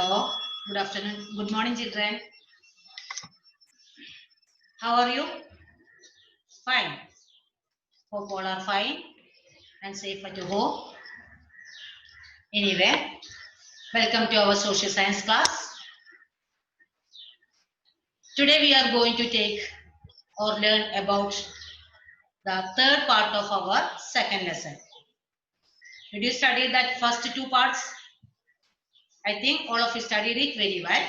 Hello, good afternoon, good morning, children. How are you? Fine. Hope all are fine and safe at home. Anyway, welcome to our social science class. Today we are going to take or learn about the third part of our second lesson. Did you study that first two parts? I think all of you studied it very well.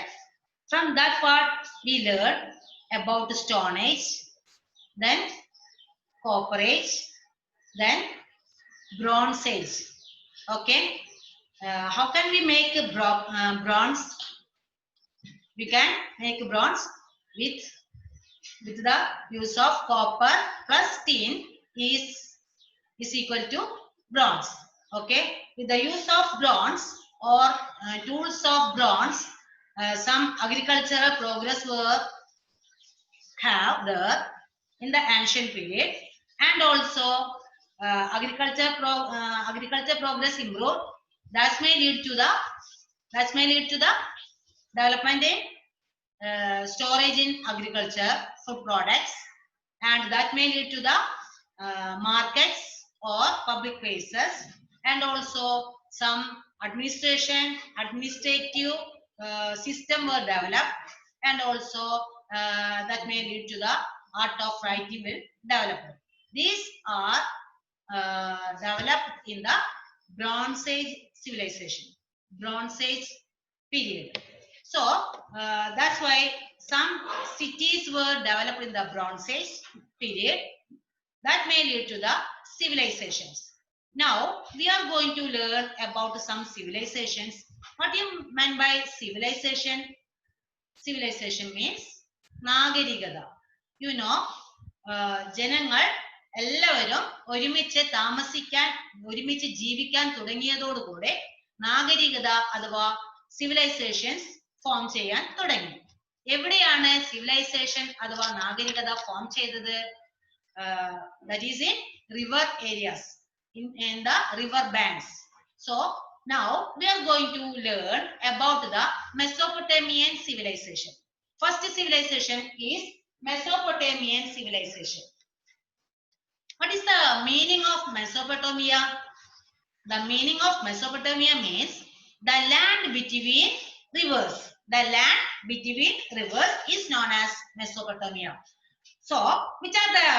From that part, we learned about the Stone Age, then Copper Age, then Bronze Age. Okay. How can we make a bronze? We can make bronze with the use of copper plus tin is equal to bronze. Okay. With the use of bronze or tools of bronze, some agricultural progress were have there in the ancient period, and also agriculture progress improved. That may lead to the development in storage in agriculture food products, and that may lead to the markets or public places, and also some administrative system were developed, and also that may lead to the art of writing will develop. These are developed in the Bronze Age civilization, Bronze Age period. So that's why some cities were developed in the Bronze Age period. That may lead to the civilizations. Now we are going to learn about some civilizations. What do you mean by civilization? Civilization means Nagarigada. You know, ജനങ്ങൾ എല്ലാവരും ഒരുമിച്ച് താമസിക്കാൻ, ഒരുമിച്ച് ജീവിക്കാൻ തുടങ്ങിയതോടുകൂടെ നാഗരികത അഥവാ civilisations form ചെയ്യാൻ തുടങ്ങി. എവിടെയാണ് സിവിലൈസേഷൻ അഥവാ നാഗരികത ഫോം ചെയ്തത്? That is in river areas, in the river banks. So now we are going to learn about the Mesopotamian civilization. First civilization is Mesopotamian civilization. What is the meaning of Mesopotamia? The meaning of Mesopotamia means the land between rivers. The land between rivers is known as Mesopotamia. So, which are the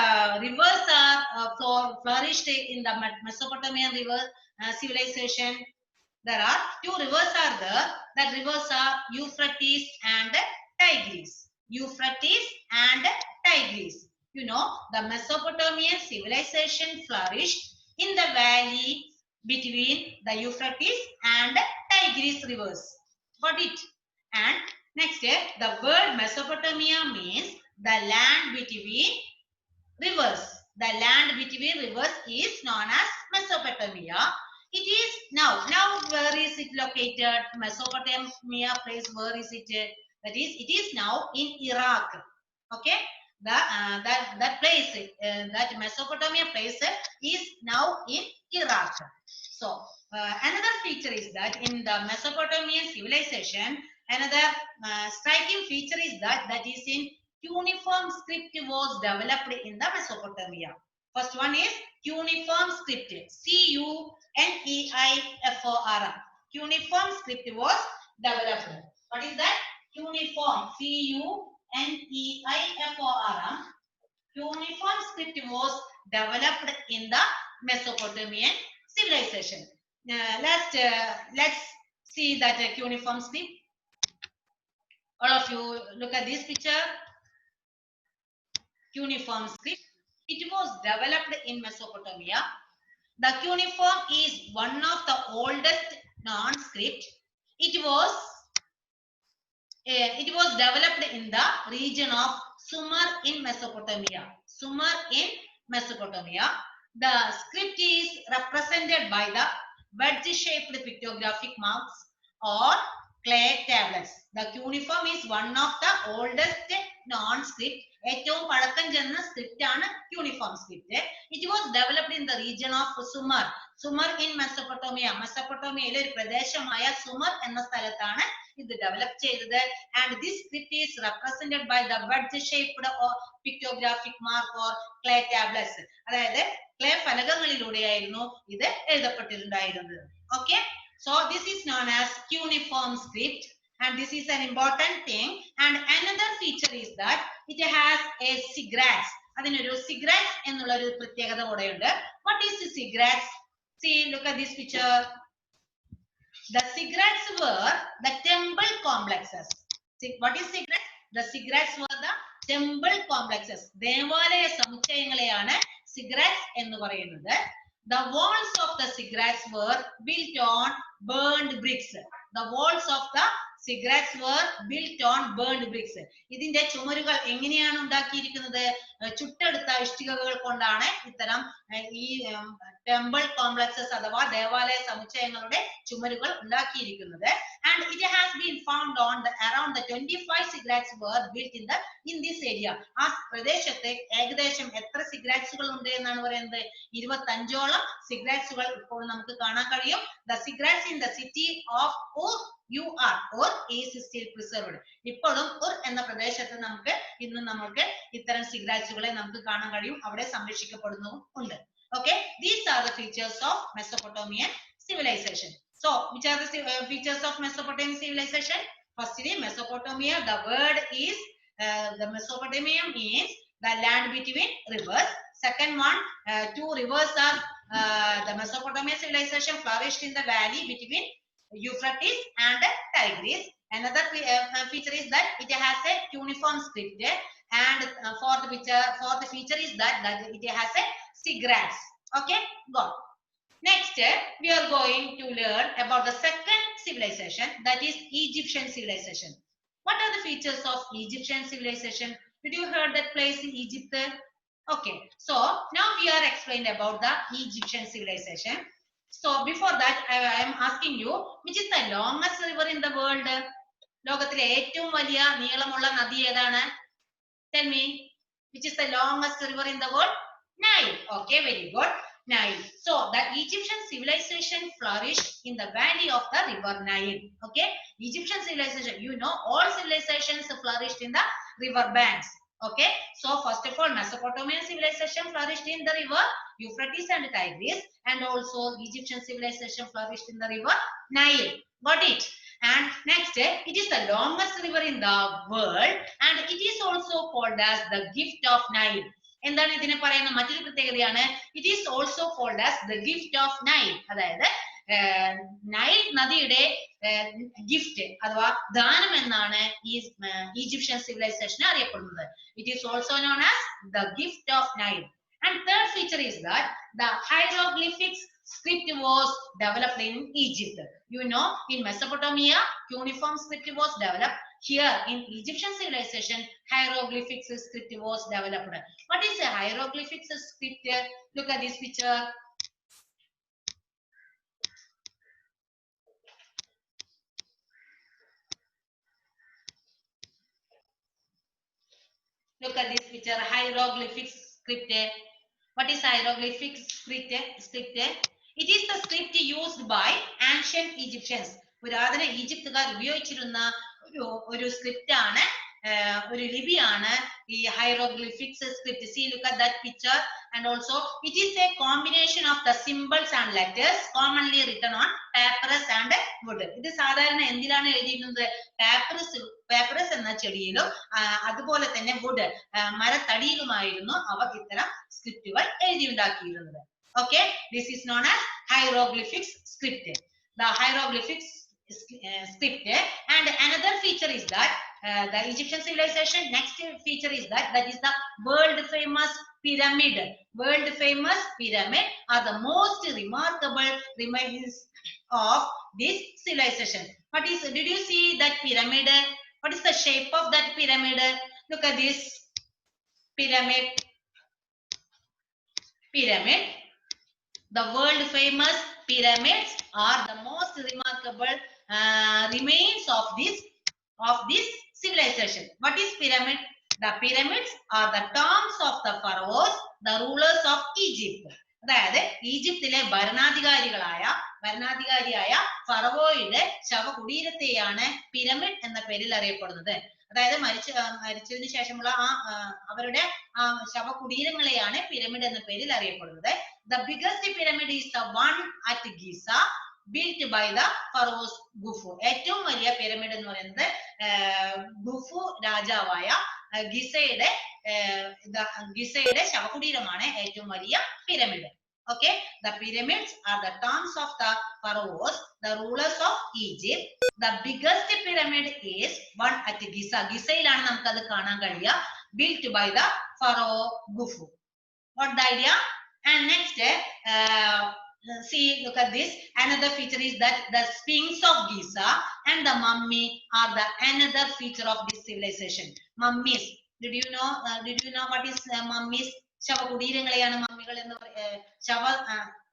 rivers are flourished in the Mesopotamian river civilization? There are two rivers are there. The rivers are Euphrates and Tigris. Euphrates and Tigris. You know, the Mesopotamian civilization flourished in the valley between the Euphrates and Tigris rivers. Got it? And next, the word Mesopotamia means the land between rivers. The land between rivers is known as Mesopotamia. It is now where is it located? Mesopotamia place, where is it? That is, it is now in Iraq. Okay, that place, that Mesopotamia place is now in Iraq. So another feature is that in the Mesopotamian civilization, another striking feature is that is in cuneiform script was developed in the Mesopotamia. First one is cuneiform script, CUNEIFOR. Cuneiform script was developed. What is that? Cuneiform, CUNEIFOR. Cuneiform script was developed in the Mesopotamian civilization. Let's see that cuneiform script. All of you look at this picture. Cuneiform script. It was developed in Mesopotamia. The cuneiform is one of the oldest non-script. It was developed in the region of Sumer in Mesopotamia. Sumer in Mesopotamia. The script is represented by the wedge-shaped pictographic marks or clay tablets. The cuneiform is one of the oldest non-script. ഏറ്റവും പഴക്കം ചെന്ന script ആണ് cuneiform script. It was developed in the region of Sumer. Sumer in Mesopotamia, മെസൊപ്പൊട്ടോമിയയിലെ ഒരു പ്രദേശമായ Sumer എന്ന സ്ഥലത്താണ് ഇത് ഡെവലപ്പ് ചെയ്തത്. And this script is represented by the wedge shaped pictographic mark or clay tablets. അതായത് ക്ലേ ഫലകങ്ങളിലൂടെയായിരുന്നു ഇത് എഴുതപ്പെട്ടിട്ടുണ്ടായിരുന്നത്. Okay, so this is known as cuneiform script, and this is an important thing. And another feature is that it has a ziggurat. അതിനൊരു ziggurat എന്നുള്ള ഒരു പ്രത്യേകത കൂടെയുണ്ട്. What is the ziggurat? See, look at this picture. The ziggurats were the temple complexes. See, what is ziggurat? The ziggurats were the temple complexes. ദേവാലയ സമുച്ചയങ്ങളെയാണ് ziggurats എന്ന് പറയുന്നത്. The walls of the ziggurats were built on burned bricks. The walls of the ziggurats were built on burned bricks. ഇതിന്റെ ചുമരുകൾ എങ്ങനെയാണ് ഉണ്ടാക്കിയിരിക്കുന്നത്? ചുട്ടെടുത്ത ഇഷ്ടികകൾ കൊണ്ടാണ് ഇത്തരം ഈ ടെമ്പിൾ കോംപ്ലക്സസ് അഥവാ ദേവാലയ സമുച്ചയങ്ങളുടെ ചുമരുകൾ ഉണ്ടാക്കിയിരിക്കുന്നത്. And it has been found on the around the 25 ziggurats were built in this area. ആ പ്രദേശത്തെ ഏകദേശം എത്ര സിഗ്രാറ്റ്സുകൾ ഉണ്ട് എന്നാണ് പറയുന്നത്? 25ഓളം സിഗ്രാറ്റ്സുകൾ ഇപ്പോൾ നമുക്ക് കാണാൻ കഴിയും. The ziggurats in the city of Ur is still preserved. ഇപ്പോഴും ഉർ എന്ന പ്രദേശത്ത് നമുക്ക് ഇത്തരം സിഗ്രാറ്റ്സുകളെ നമുക്ക് കാണാൻ കഴിയും. അവിടെ സംരക്ഷിക്കപ്പെടുന്നതും ഉണ്ട്. Okay, these are the features of Mesopotamian civilization. So, which are the features of Mesopotamian civilization? Firstly, Mesopotamia, the word is the Mesopotamia means the land between rivers. Second one, two rivers are the Mesopotamian civilization flourished in the valley between Euphrates and Tigris. Another feature is that it has a cuneiform script, and fourth feature is that it has a ziggurats. Okay, go. Next, we are going to learn about the second civilization, that is Egyptian civilization. What are the features of Egyptian civilization? Did you heard that place in Egypt? Okay, so now we are explaining about the Egyptian civilization. So before that, I am asking you, which is the longest river in the world? ലോകത്തിലെ ഏറ്റവും വലിയ നീളമുള്ള നദി ഏതാണ്? Tell me, which is the longest river in the world? Nile. Okay, very good. Nile. So the Egyptian civilization flourished in the valley of the river Nile. Okay, Egyptian civilization, you know, all civilizations flourished in the river banks. Okay, so first of all, Mesopotamian civilization flourished in the river Euphrates and Tigris, and also Egyptian civilization flourished in the river Nile. Got it? And next, it is the longest river in the world, and it is also called as the gift of Nile. എന്താണ് ഇതിനെ പറയുന്ന മറ്റൊരു പ്രത്യേകതയാണ്, it is also called as the gift of Nile. അതായത് Nile നദിയുടെ gift അഥവാ ദാനം എന്നാണ് ഈ ഈജിപ്ഷ്യൻ സിവിലൈസേഷൻ അറിയപ്പെടുന്നത്. It is also known as the gift of Nile. And third feature is that the hieroglyphics script was developed in Egypt. You know, in Mesopotamia, cuneiform script was developed. Here in Egyptian civilization, hieroglyphics script was developed. What is a hieroglyphics script? Look at this picture. Look at this picture, hieroglyphics script. What is hieroglyphics script? It is the script used by ancient Egyptians. പുരാതന ഈജിപ്തുകാർ ഉപയോഗിച്ചിരുന്ന ഒരു script ആണ്, ഒരു ലിപിയാണ് ഈ hieroglyphics script. See, look at that picture. And also it is a combination of the symbols and letters commonly written on papyrus and wood. ഇത് സാധാരണ എന്തിലാണ് എഴുതിയിരുന്നത്? പാപ്പറസ് എന്ന ചെടിയിലും അതുപോലെ തന്നെ വുഡ് മരത്തടിയിലുമായിരുന്നു അവർ ഇത്തരം സ്ക്രിപ്റ്റുകൾ എഴുതിയുണ്ടാക്കിയിരുന്നത്. Okay, this is known as hieroglyphics script. The hieroglyphics script. And another feature is that the Egyptian civilization, next feature is that is the world famous pyramid. World famous pyramid are the most remarkable remains of this civilization. What is, did you see that pyramid? What is the shape of that pyramid? Look at this pyramid. The world famous pyramids are the most remarkable remains of this civilization. What is pyramid? The pyramids are the tombs of the pharaohs, the rulers of Egypt. അതായത് ഈജിപ്തിലെ ഭരണാധികാരിയായ ഫറവോയുടെ ശവകുടീരത്തെയാണ് pyramid എന്ന പേരിൽ അറിയപ്പെടുന്നത്. അതായത് മരിച്ചതിന് ശേഷമുള്ള അവരുടെ ശവകുടീരങ്ങളെയാണ് പിരമിഡ് എന്ന പേരിൽ അറിയപ്പെടുന്നത്. The biggest pyramid is the one at Giza built by the pharaoh Khufu. ഏറ്റവും വലിയ പിരമിഡ് എന്ന് പറയുന്നത് ഖുഫു രാജാവായ ഗിസയുടെ ശവകുടീരമാണ് ഏറ്റവും വലിയ pyramid. Okay, the pyramids are the tombs of the pharaohs, the rulers of Egypt. The biggest pyramid is one at Giza. ഗിസയിലാണ് നമുക്ക് അത് കാണാൻ കഴിയുക. Built by the pharaoh Khufu. What the idea? And next, see, look at this. Another feature is that the Sphinx of Giza and the mummy are the another feature of this civilization. Mummies. Did you know what is mummies? ശവകുടീരങ്ങളെയാണ് മമ്മികൾ എന്ന്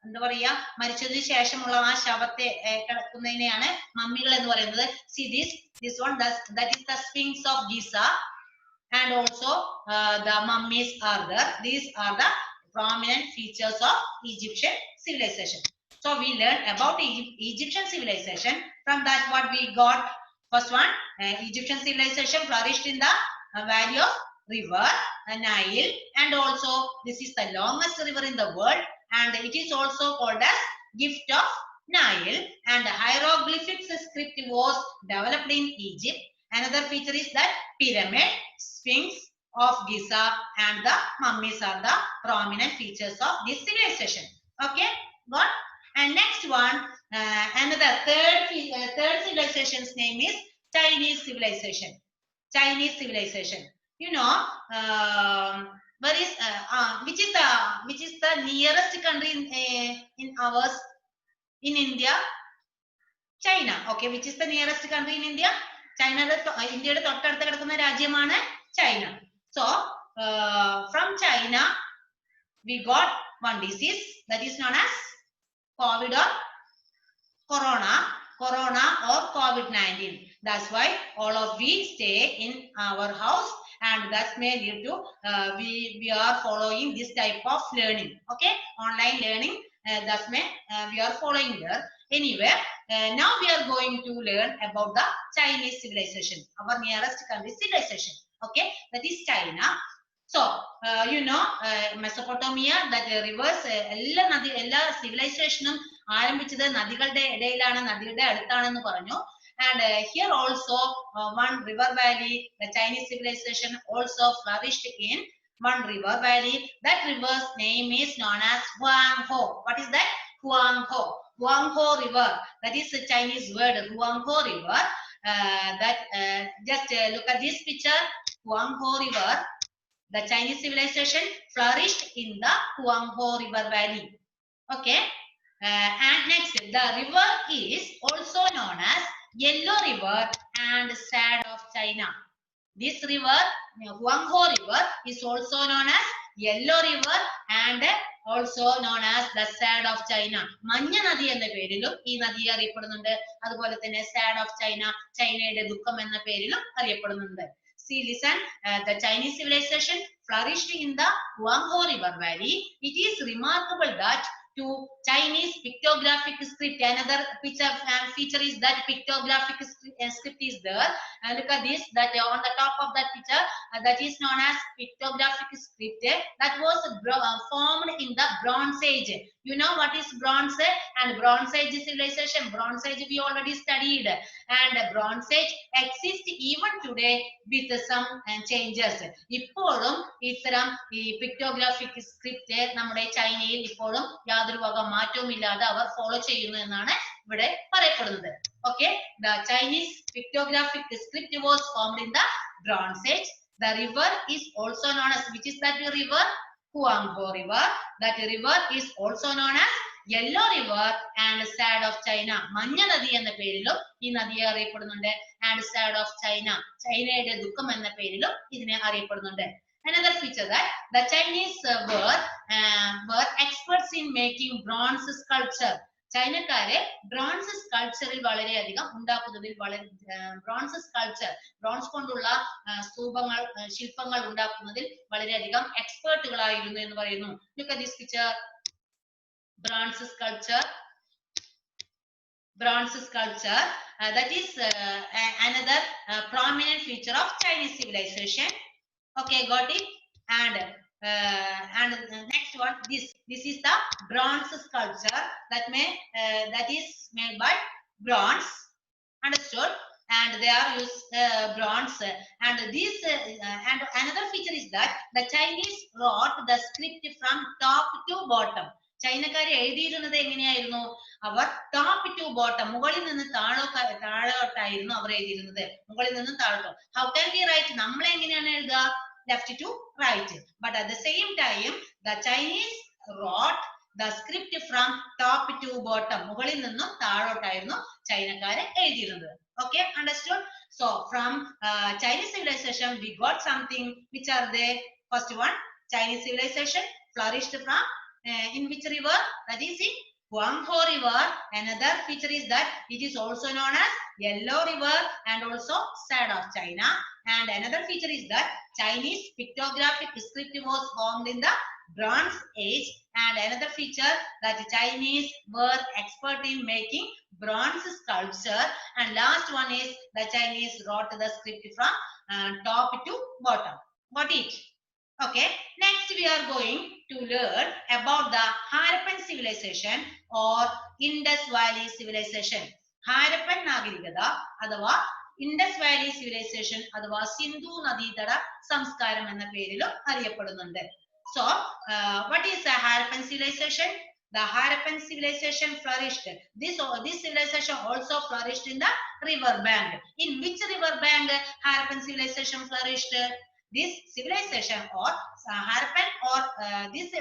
എന്താ പറയാ, മരിച്ചതിന് ശേഷമുള്ള ആ ശവത്തെ കിടക്കുന്നതിനെയാണ് മമ്മികൾ എന്ന് പറയുന്നത്. See this one, that is the Sphinx of Giza, and also the mummies are there. These are the prominent features of Egyptian civilization. So we learned about Egyptian civilization. From that, what we got? First one, Egyptian civilization flourished in the valley of river Nile, and also this is the longest river in the world, and it is also called as Gift of Nile. And hieroglyphics script was developed in Egypt. Another feature is that pyramid, Sphinx of Giza, and the mummies are the prominent features of this civilization. Okay, got? And next one, another third civilization's name is Chinese civilization. Chinese civilization. You know, which is the nearest country in ours, in India? China. Okay, which is the nearest country in India? China. ഇന്ത്യയുടെ തൊട്ടടുത്ത് കിടക്കുന്ന രാജ്യമാണ് China. So from China we got one disease that is known as COVID or corona or COVID-19. That's why all of we stay in our house, and that may lead to we are following this type of learning. Okay, online learning. That may we are following there. Anyway, now we are going to learn about the Chinese civilization, our nearest country civilization. Okay, that is China. So you know, Mesopotamia, that rivers, എല്ലാ സിവിലൈസേഷനും ആരംഭിച്ചത് നദികളുടെ ഇടയിലാണ്, നദികളുടെ അടുത്താണെന്ന് പറഞ്ഞു. And here also one river valley, the Chinese civilization also flourished in one river valley. That river's name is known as Huanghe. What is that? Huanghe. Huanghe river. That is the Chinese word, Huanghe river. Just look at this picture. Huanghe river. The Chinese civilization flourished in the Huanghe river valley. Okay. And next, the river is also known as Yellow River and Sand of China. This river, Huanghe river, is also known as Yellow River and also known as the Sand of China. മഞ്ഞ നദി എന്ന പേരിലും ഈ നദി അറിയപ്പെടുന്നുണ്ട്. അതുപോലെ തന്നെ Sand of China, ചൈനയുടെ ദുഃഖം എന്ന പേരിലും അറിയപ്പെടുന്നുണ്ട്. See, listen, the Chinese civilization flourished in the Huanghe river valley. It is remarkable that to Chinese pictographic script. Another feature is that pictographic script is there. Look at this, that on the top of that picture, that is known as pictographic script. That was formed in the Bronze Age. You know what is Bronze and Bronze Age civilization? Bronze Age we already studied, and Bronze Age exists even today with some changes. ഇപ്പോഴും ഇത്തരം ഈ pictographic script നമ്മുടെ ചൈനയിൽ ഇപ്പോഴും യാതൊരു വക മാറ്റവുമില്ലാതെ അവർ follow ചെയ്യുന്നു എന്നാണ് ഇവിടെ പറയപ്പെടുന്നത്. Okay, the Chinese pictographic script was formed in the Bronze Age. The river is also known as, which is that river? Huanghe river. That river is also known as Yellow River and Sand of China. മഞ്ഞ നദി എന്ന പേരിലും ഈ നദിയെ അറിയപ്പെടുന്നുണ്ട്. And Sand of China, ചൈനയുടെ ദുഃഖം എന്ന പേരിലും ഇതിനെ അറിയപ്പെടുന്നുണ്ട്. Another feature that the Chinese were experts in making bronze sculpture. ചൈനക്കാരെ ബ്രോൺസ് സ്കൾപ്ചറിൽ വളരെയധികം ഉണ്ടാക്കുന്നതിൽ ബ്രോൺസ് സ്കൾപ്ചർ, ബ്രോൺസ് കൊണ്ടുള്ള ശില്പങ്ങൾ ഉണ്ടാക്കുന്നതിൽ വളരെയധികം എക്സ്പേർട്ടുകളായിരുന്നു എന്ന് പറയുന്നു. Look at this picture. bronze sculpture. That is another prominent feature of Chinese civilization. Okay, got it. And next one, this is the bronze sculpture that is made by bronze. Understood? And they are used bronze. And this and another feature is that the Chinese wrote the script from top to bottom. ചൈനക്കാരെ എഴുതിയിരുന്നത് എങ്ങനെയായിരുന്നു? അവർ top two bottom, മുകളിൽ നിന്ന് താഴോട്ടായിരുന്നു അവർ എഴുതിയിരുന്നത്. മുകളിൽ നിന്ന് താഴോട്ടോ. How can we write? നമ്മൾ എങ്ങനെയാണ് എഴുതുക? Left to right. But at the same time the Chinese wrote the script from top to bottom. മുകളിൽ നിന്നും താഴോട്ടായിരുന്നു ചൈനക്കാരെ എഴുതിയിരുന്നത്. Okay, understood? So from Chinese civilization we got something. Which are they? First one, Chinese civilization flourished from in which river? That is in Huanghe River. Another feature is that it is also known as Yellow River and also side of China. And another feature is that Chinese pictographic script was formed in the Bronze Age. And another feature that the Chinese were expert in making bronze sculpture. And last one is the Chinese wrote the script from top to bottom. Got it? Okay. Next we are going to learn about the Harappan civilization or Indus Valley civilization. Harappan Nagarikada അഥവാ Indus Valley civilisation അഥവാ സിന്ധു നദീതട സംസ്കാരം എന്ന പേരിലും അറിയപ്പെടുന്നുണ്ട്. So, what is the Harappan civilization? The Harappan civilization flourished. This civilization also flourished in the river bank. In which river bank Harappan civilization flourished? This civilization or Harappan or this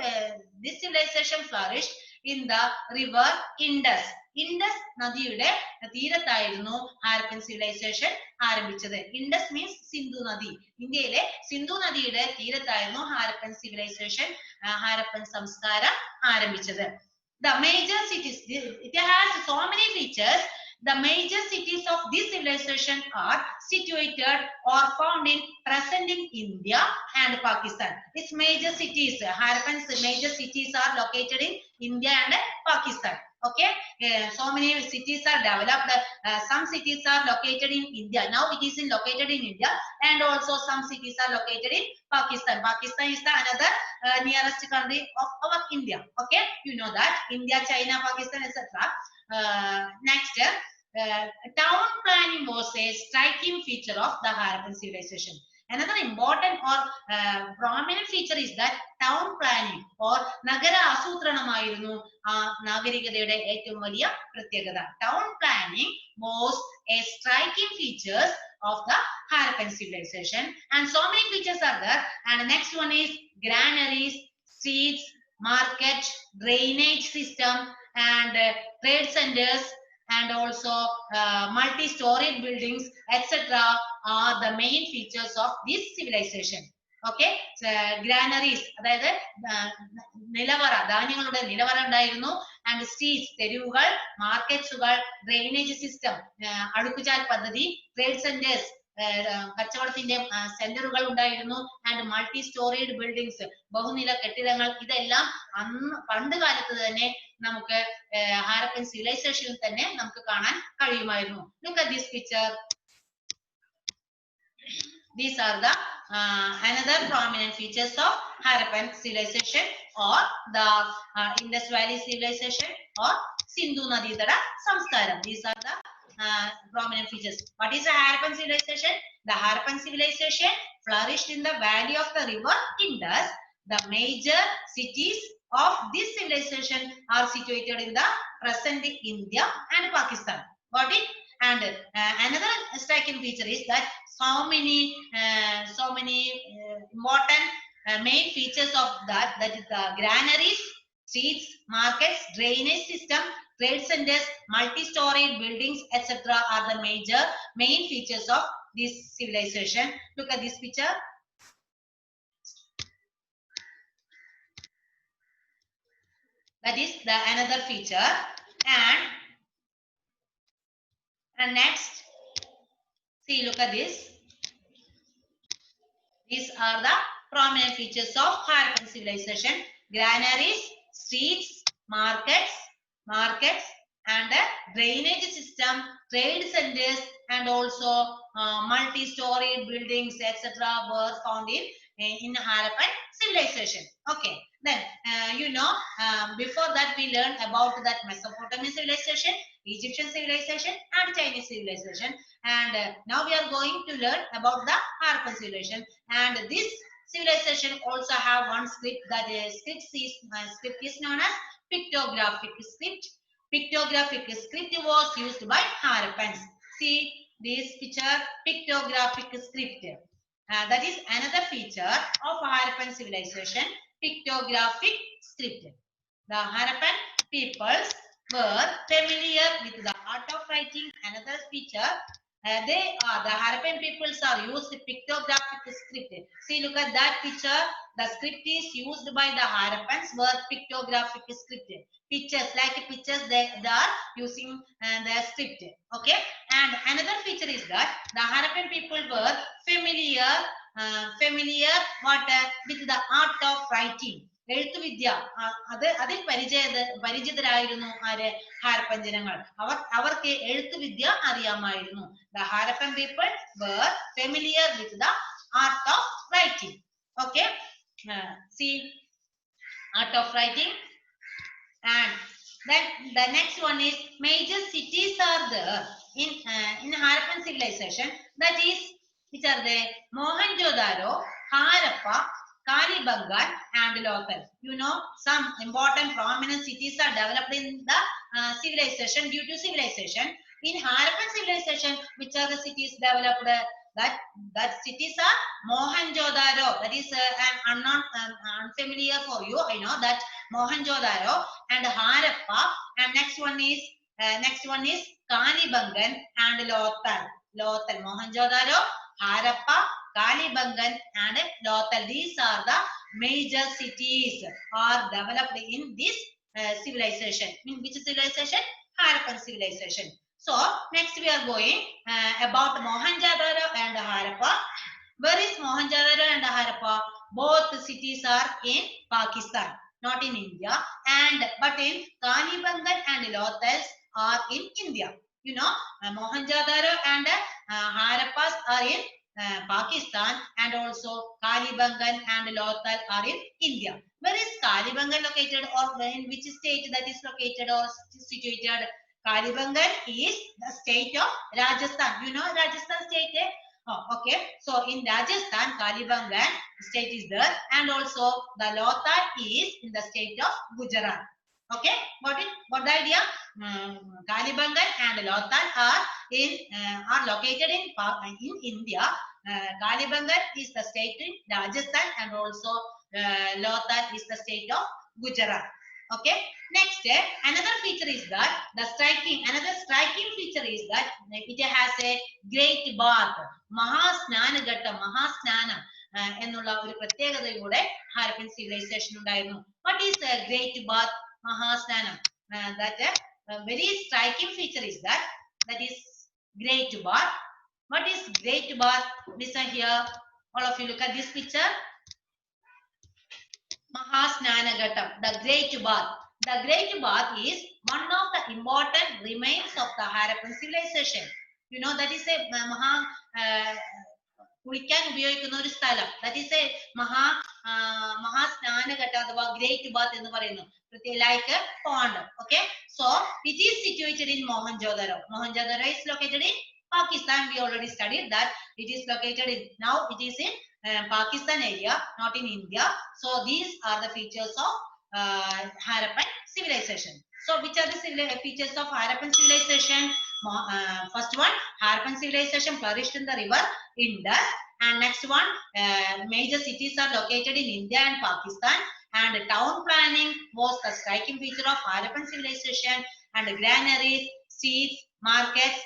civilization flourished in the river Indus. Indus നദിയുടെ തീരത്തായിരുന്നു Harappan civilisation ആരംഭിച്ചത്. Indus means Sindhu നദി. ഇന്ത്യയിലെ സിന്ധു നദിയുടെ തീരത്തായിരുന്നു Harappan civilisation, Harappan സംസ്കാരം ആരംഭിച്ചത്. The major cities, it has so many features. The major cities of this civilization are situated or found in present in India and Pakistan. Its major cities, Harappan's major cities are located in India and Pakistan. Okay, so many cities are developed. Some cities are located in India. Now it is located in India, and also some cities are located in Pakistan. Pakistan is the another nearest country of our India. Okay, you know that India, China, Pakistan, etc. Next, town planning was a striking feature of the Harappan civilization. Another important or prominent feature is that town planning or നഗര ആസൂത്രണമായിരുന്നു ആ നാഗരികതയുടെ ഏറ്റവും വലിയ പ്രത്യേകത. Town planning was a striking feature of the Harappan civilization, and so many features are there. And the next one is granaries, streets, market, drainage system, and trade centers, and also multi-storied buildings, etc. are the main features of this civilization. Okay, granaries, അതായത് നിലവറ, ധാന്യങ്ങളുടെ നിലവറ ഉണ്ടായിരുന്നു. And streets, തെരുവുകൾ, മാർക്കറ്റ്സുകൾ, drainage system, അടുക്കുചാൽ പദ്ധതി, trade centres, കച്ചവടത്തിന്റെ സെന്ററുകൾ ഉണ്ടായിരുന്നു. And multi storeyed buildings, ബഹുനില കെട്ടിടങ്ങൾ. ഇതെല്ലാം അന്ന് പണ്ട് കാലത്ത് തന്നെ നമുക്ക് ഹാരപ്പൻ സിവിലൈസേഷനിൽ തന്നെ നമുക്ക് കാണാൻ കഴിയുമായിരുന്നു. Look at this picture. These are the another prominent features of Harappan civilization or the Indus Valley civilization or Sindhu Naditara Samskaram. These are the prominent features. What is the Harappan civilization? The Harappan civilization flourished in the valley of the river Indus. The major cities of this civilization are situated in the present India and Pakistan. Got it? And another striking feature is that so many important main features of that is the granaries, streets, markets, drainage system, trade centers, multi-storied buildings, etc. are the main features of this civilization. Look at this picture. That is the another feature. And next, see, look at this. These are the prominent features of Harappan civilization: granaries, streets, markets and drainage system, trade centers, and also multi-story buildings, etc. were found in Harappan civilization. Okay. Then before that we learned about that Mesopotamian civilization, Egyptian civilization, and Chinese civilization. And now we are going to learn about the Harappan civilization. And this civilization also have one script, that is script is known as pictographic script. Pictographic script was used by Harappans. See this picture, pictographic script. That is another feature of Harappan civilization, pictographic script. The Harappan peoples were familiar with the art of writing. Another feature, the Harappan peoples are used pictographic script. See, look at that picture. The script is used by the Harappans were pictographic script. Pictures, like pictures, they are using the script. Okay. And another feature is that the Harappan people were familiar with the art of writing. എഴുത്തുവിദ്യ അതിൽ പരിചിതരായിരുന്നു ആര്? ഹാരപ്പൻ ജനങ്ങൾ. അവർക്ക് എഴുത്തുവിദ്യ അറിയാമായിരുന്നു. The Harappan people were familiar with the art of writing. Okay. See, art of writing. And then the next one is major cities are there in Harappan civilization. That is, which are they? Mohenjo-daro, Harappa, Kalibangan, and Lothal. You know, some important prominent cities are developed in the civilization due to civilization. In Harappan civilization, which are the cities developed? That cities are Mohenjo-daro. That is unfamiliar for you. I know that Mohenjo-daro and Harappa, and next one is Kalibangan and Lothal. Mohenjo-daro, Harappa, Kalibangan, and Lothal. These are the major cities are developed in this civilization. In which civilization? Harappan civilization. So next we are going about Mohenjo-daro and Harappa. Where is Mohenjo-daro and Harappa? Both cities are in Pakistan, not in India. But in Kalibangan and Lothal are in India. You know, Mohenjo-daro and Harappas are in Pakistan, and also Kalibangan and Lothal are in India. Where is Kalibangan located, or in which state that is located or situated? Kalibangan is the state of Rajasthan. You know Rajasthan state? Oh, okay. So in Rajasthan, Kalibangan state is there, and also the Lothal is in the state of Gujarat. Okay, got it? Got the idea? Kalibangan and Lothal are located in India. Kalibangan is the state in Rajasthan, and also Lothal is the state of Gujarat. Okay. Next, another feature is that another striking feature is that it has a great bath. Mahasnanaghattam, Mahasnanam എന്നുള്ള ഒരു പ്രത്യേകതയോടെ Harappan civilization ഉണ്ടായിരുന്നു. What is a great bath? Mahasnanam. That very striking feature is that is great bath. What is great bath? Listen here. All of you look at this picture. Mahasnanaghattam, the great bath. The great bath is one of the important remains of the Harappan civilization. You know, that is a കുളിക്കാൻ ഉപയോഗിക്കുന്ന ഒരു സ്ഥലം. That is a Mahasnanaghattam അഥവാ great bath എന്ന് പറയുന്നു. Like a pond. Okay. So it is situated in Mohenjo-daro. Mohenjo-daro is located in Pakistan. We already studied that it is located in, now it is in Pakistan area, not in India. So these are the features of Harappan civilization. So which are the features of Harappan civilization? First one, Harappan civilization flourished in the river Indus. And next one, major cities are located in India and Pakistan. And town planning was the striking feature of Harappan civilization. And granaries, streets, markets,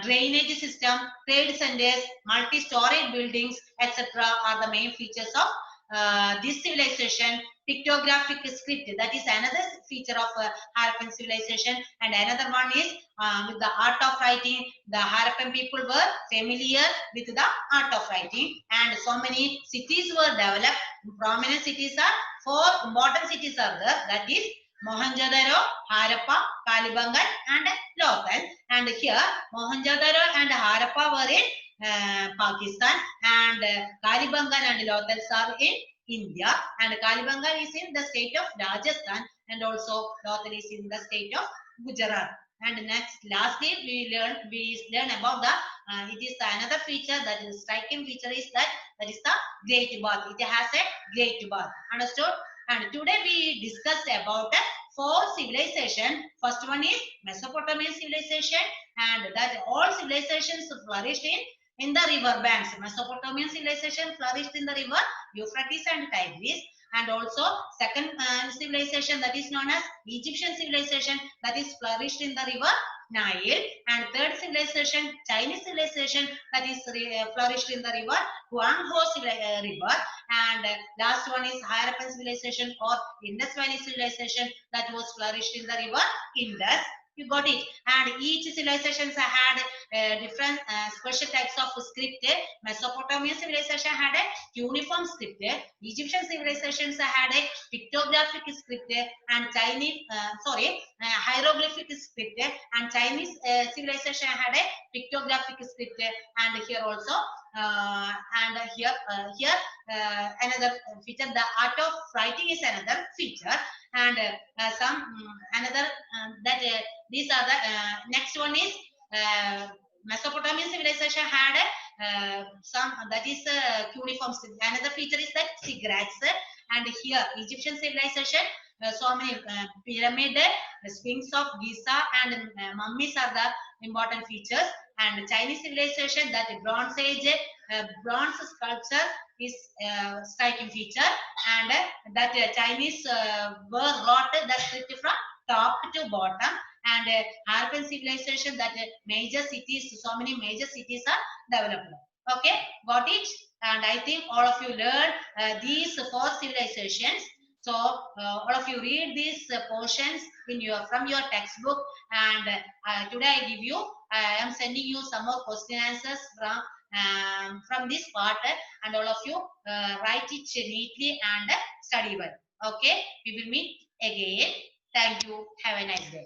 drainage system, trade centers, multi-story buildings, etc. are the main features of this civilization. Pictographic script, that is another feature of Harappan civilization. And another one is with the art of writing. The Harappan people were familiar with the art of writing, and so many cities were developed. Prominent cities are, 4 important cities are there. That is Mohenjo-daro, Harappa, Kalibangan, and Lothal. And here, Mohenjo-daro and Harappa were in Pakistan, and Kalibangan and Lothal are in India. And Kalibangan is in the state of Rajasthan, and also Lothal is in the state of Gujarat. And lastly, we learn about the. It is another feature that is striking feature is that is the Great Bath. It has a Great Bath. Understood? And today we discuss about 4 civilization. First one is Mesopotamian civilization, and that all civilizations flourished in the river banks. Mesopotamian civilization flourished in the river Euphrates and Tigris. And also second civilization that is known as Egyptian civilization that is flourished in the river Nile. And third civilization, Chinese civilization that is flourished in the river Huanghe river. And last one is Harappan civilization or Indus Valley civilization that was flourished in the river Indus. You got it. And each civilizations had different special types of script. Mesopotamian civilization had a uniform script. Egyptian civilizations had a pictographic script, and Chinese, hieroglyphic script, and Chinese civilization had a pictographic script. And here also, here another feature. The art of writing is another feature, and another that these are the next one is Mesopotamian civilization had some that is cuneiform script. Another feature is that ziggurats, and here Egyptian civilization so many pyramid, Sphinx of Giza, and mummies are the important features. And Chinese civilization, that Bronze Age bronze sculpture is striking feature, and that Chinese were wrought the script from top to bottom. And Harappan civilization, that major cities, so many major cities are developed. Okay, got it? And I think all of you learned these 4 civilizations. So all of you read these portions from your textbook. And today I give you, I am sending you some more question answers from this part, and all of you write it neatly and study well. Okay, we will meet again. Thank you. Have a nice day.